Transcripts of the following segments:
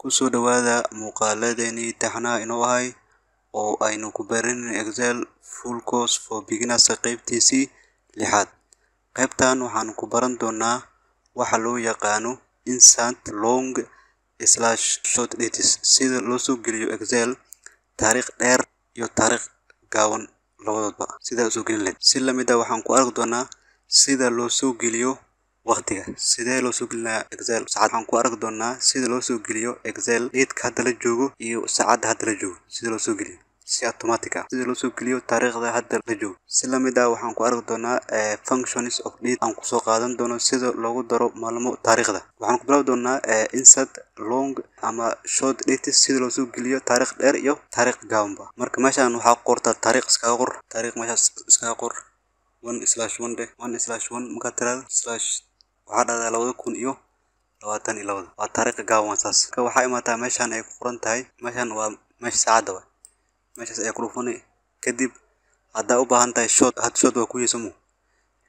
Kusoo dhawaada muuqaaladeeni taxanaha inoo ahay oo aynu ku baran Excel full course for beginners qaybtiisii lixaad. Qaybtan waxaan ku baran doonaa waxa loo yaqaano insert long slash short dates sida loo soo geliyo Excel taariikh dheer iyo taariikh gaaban labadaba sida soo gelin lahayd. Si la mid ah waxaan ku arki doonaa sida loo soo geliyo waqtiga sidee loo soo gelina Excel saacad. Waxaan ku arki doonaa sida loo soo geliyo Excel date hadda la joogo iyo saacadda hadda la joogo sida loo soo geliyo si automatic ah sida loo soo geliyo taariikhda hadda la joogo. Si la mid ah waxaan ku arki doonaa functions of date aan ku soo qaadan doono sida loogu daro maalmo taariikhda. Waxaan ku bilaabi doonaa insert long ama short dates sida loo soo geliyo taariikh dheer iyo taariikh gaaban. Marka meeshaan waxaa qorta taariikh iskaga qor taariikh meeshaas iskaga qor 1/1 de 1/1 marka tiraado slash waxaa dhacdaa 2022 waa taariikh gaaban saas. Ka waxaa imaataa meeshaan ay ku qoran tahay meeshaan waa meesha saacada waa meeshaas ay ku dhufani kadib hadda u baahan tahay short waa ku yeesamo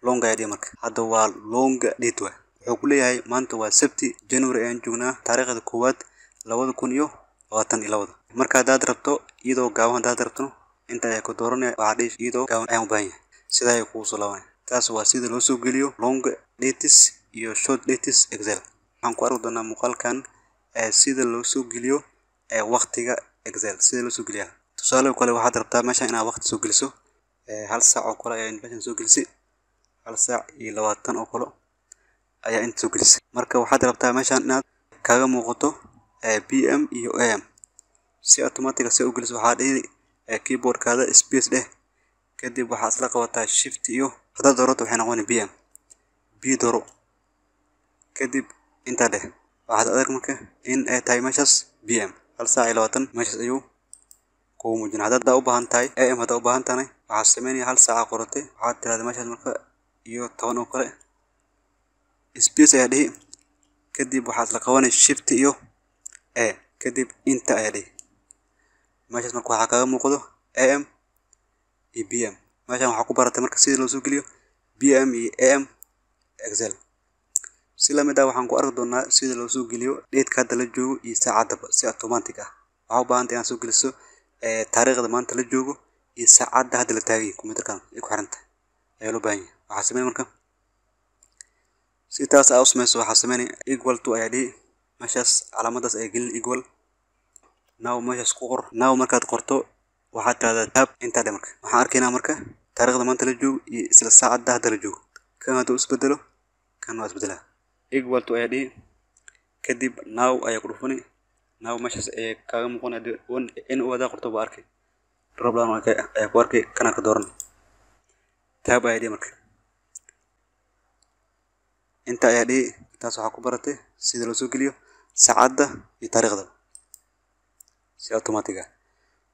long ay dhigay marka hadda waa long date waa wuxuu ku leeyahay maanta waa Sabti January ayaan joognaa taariikhda koowaad 2022 marka hadaad rabto iyadoo gaaban hadaad rabto inta ay ku dooranay waxa dhish iyadoo gaaban ayaan u baahan yahay sida ay ku soo laaban taas waa sida loo soo geliyo long dates iyo short dates Excel. Waxaan ku arki doonaa muuqaalkan sida loo soo geliyo waqtiga Excel sida loo soo geliyo. Tusaale kale waxaad rabtaa meeshaan inaad waqti soo geliso hal saac oo kale ayaa meeshaan soo gelisay hal saac iyo 20 oo kale ayaa inta soo gelisay. Marka waxaad rabtaa meeshaan inaad kaga muuqato PM iyo AM si automatic ah u geliso waxaad dhihi keyboardkaada space dheh kadib waxaad isla qabataa shift iyo hadaad doorato waxay noqon PM B dooro kadib inta dheh waxaad adag marka in ay tahay meeshaas PM hal saac iyo 20 meeshaas ayuu ku muujin. Hadaad u baahan tahay AM hadaad u baahan tahay waxaad sameynaya hal saac qorate waxaad tiraahdaa meeshaas marka iyo 10 oo kale space ayaa dhihi kadib waxaad la qabanay shift iyo A kadib inta ayaa dhihi meeshaas marka waxaa kaga muuqdo AM iyo PM. Meeshaan waxaa ku baratay marka sida loo soo geliyo PM iyo AM Excel. Si la mid ah waxaan ku arki doonaa sida loo soo geliyo date hadda la joogo iyo saacadda si automatic ah. Waxaa u baahan tahay inaad soo geliso taariikhda maanta la joogo iyo saacadda hadda la taagay kombiyuutarkan ay ku xiran tahay ayaa loo baahan yahay. Waxaa sameyn marka si taas ah u sameyso waxaa sameynay equal to ayaa dhihi meeshaas calaamadaas ay gelin equal now meeshaas ku qor now markaad qorto waxaad tiraahdaa tab inta dhe marka waxaan arkaynaa marka taariikhda maanta la joogo iyo isla saacadda hadda la joogo kan hadda isbedelo kan waa isbedelaa equal to ayaa dhihi kadib now ayaa ku dhufani now meeshaas ay kaga muuqanaa in uu wada qorto baa arkay drop down ayaa ku arkay kana ka dooran tab ayaa dhihi marka inta ayaa dhihi taas waxaa ku baratay sida loo soo geliyo saacadda iyo taariikhda si automatic ah.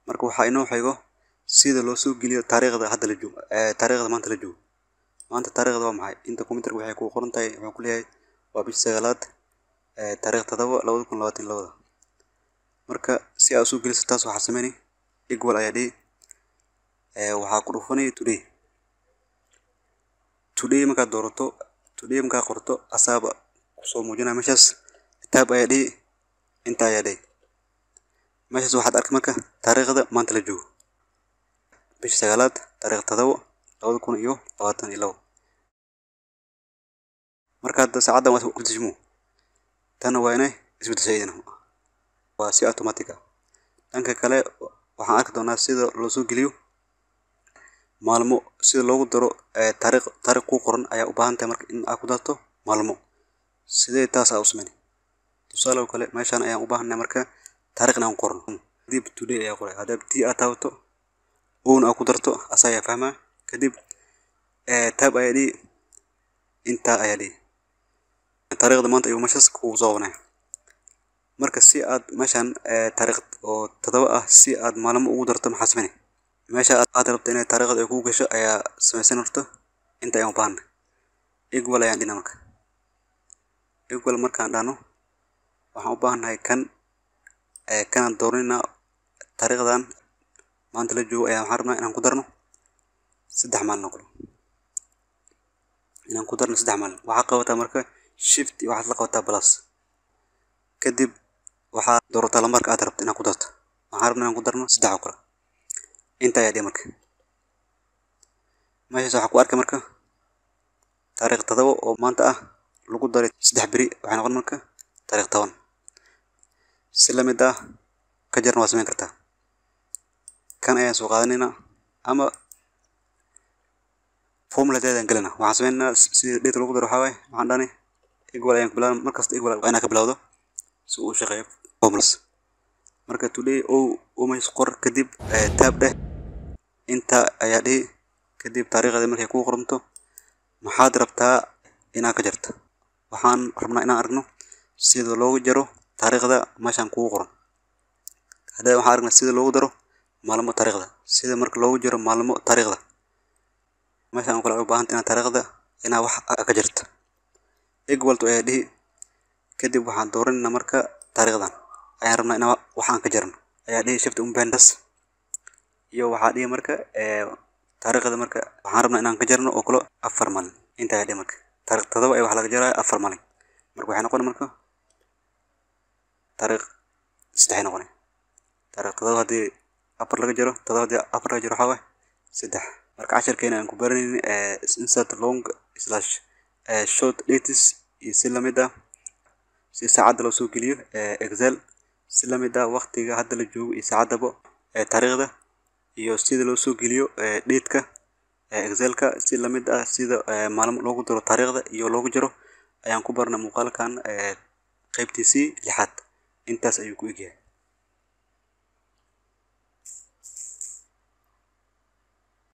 Marka waxaa inoo xigo sida loo soo geliyo taariikhda hadda la joogo taariikhda maanta la joogo maanta taariikhda waa maxay inta kombiyuutarka waxay ku qoran tahay wuxuu ku leeyahay waa bisha 9aad taariikh 7 2022 marka si aad soo geliso taas waxaa sameynay equal ayaa dhihi waxaa ku dhufanay today markaad doorato today markaad qorto asaaba ku soo muujinaya meeshaas tab ayaa dhihi inta ayaa dhihi meeshaas waxaad arki marka taariikhda maanta la joogo bisha 9aad taariikh 7 2022 markaad saacadda waa ku dejimo tan waa inay isbedeshay waa si automatic ah. Dhanka kale waxaan arki doonaa sida loo soo geliyo maalmo sida loogu daro taariikh ku qoran ayaa u baahan tahay marka in aad ku darto maalmo sidee taas u sameynay. Tusaale kale meeshaan ayaan u baahanay marka taariikhna aan qorno kadib today ayaa qoray hadda tii aad taabato uuna ku darto asaga fahma kadib tab ayaa dhihi inta ayaa dhihi taariikhda maanta ayuu meeshaas ku soo waanay. Marka si aad meeshaan taariikh oo 7 ah si aad maalmo ugu darto maxaa sameynay meesha aad rabto inay taariikhda ay ku gasho ayaa sameysan karto inta ay u baahan equal ayaan dhina marka equal markaan dhano waxaan u baahanahay kan dooranina taariikhdan maanta la joogo ayaa waxaan rabnaa inaan ku darno 3 maalin noqdo inaan ku darno 3 maalin waxaa qabataa marka shift waxaad la qabataa plus kadib waxaa doorataa lambarka aad rabto inaad ku darto. Waxaan rabnaa inaan ku darno 3 oo kale. Inta ayaa dhig marka. Meeshaas waxaa ku arki marka taariikh 7 oo maanta ah lagu daray 3 beri waxay noqon marka taariikh 10. Si la mid ah ka jarna waa samayn kartaa. Kan ayaan soo qaadanayna ama formuladeedan galina. Waxaan samaynaa si dheet lagu daro waxaa waaye waxaan dhahnay equal ayaan bilaabno markasta equal waa inaan ka bilowdo si uu u shaqeeyo formulas. Marka today oo ma qor kadib tab dheh inta ayaa dhihi kadib taariikhda markay ku qoranto maxaad rabtaa inaad ka jarto. Waxaan rabnaa inaan aragno sida loogu jaro taariikhda meeshan ku qoran. Hadda waxaan aragnaa sida loogu daro maalmo taariikhda, sida marka loogu jaro maalmo taariikhda. meeshaan kala u baahan tahay taariikhda inaa wax ka jirto equal to ad kadib waxaan dooranayna marka taariikhdan ayaan rabnaa inaa waxaan ka jarno ayaa dhihi shift umbendas iyo waxaa dhihi marka taariikhda marka waxaan rabnaa inaan ka jarno oo kale 4 maalin inta ay dhihi marka taariikh 7 ay wax laga jaraa 4 maalin marka waxay noqon marka taariikh 3 noqon taariikh 7 hadii 4 laga jaro 7 hadii 4 laga jaro waxa 3 marka casharkeena aan ku baranayna insert long slash short dates iyo si lamid ah si saacad loo soo geliyo excel si lamid ah waqtiga hadda la joogo iyo saacadaba taariikhda iyo sida loo soo geliyo date-ka excelka si lamid ah sida maalmo loogu daro taariikhda iyo loogu jaro ayaan ku barnaa muuqaalkan qaybtiisii 6 intaas ayuu ku egyahay.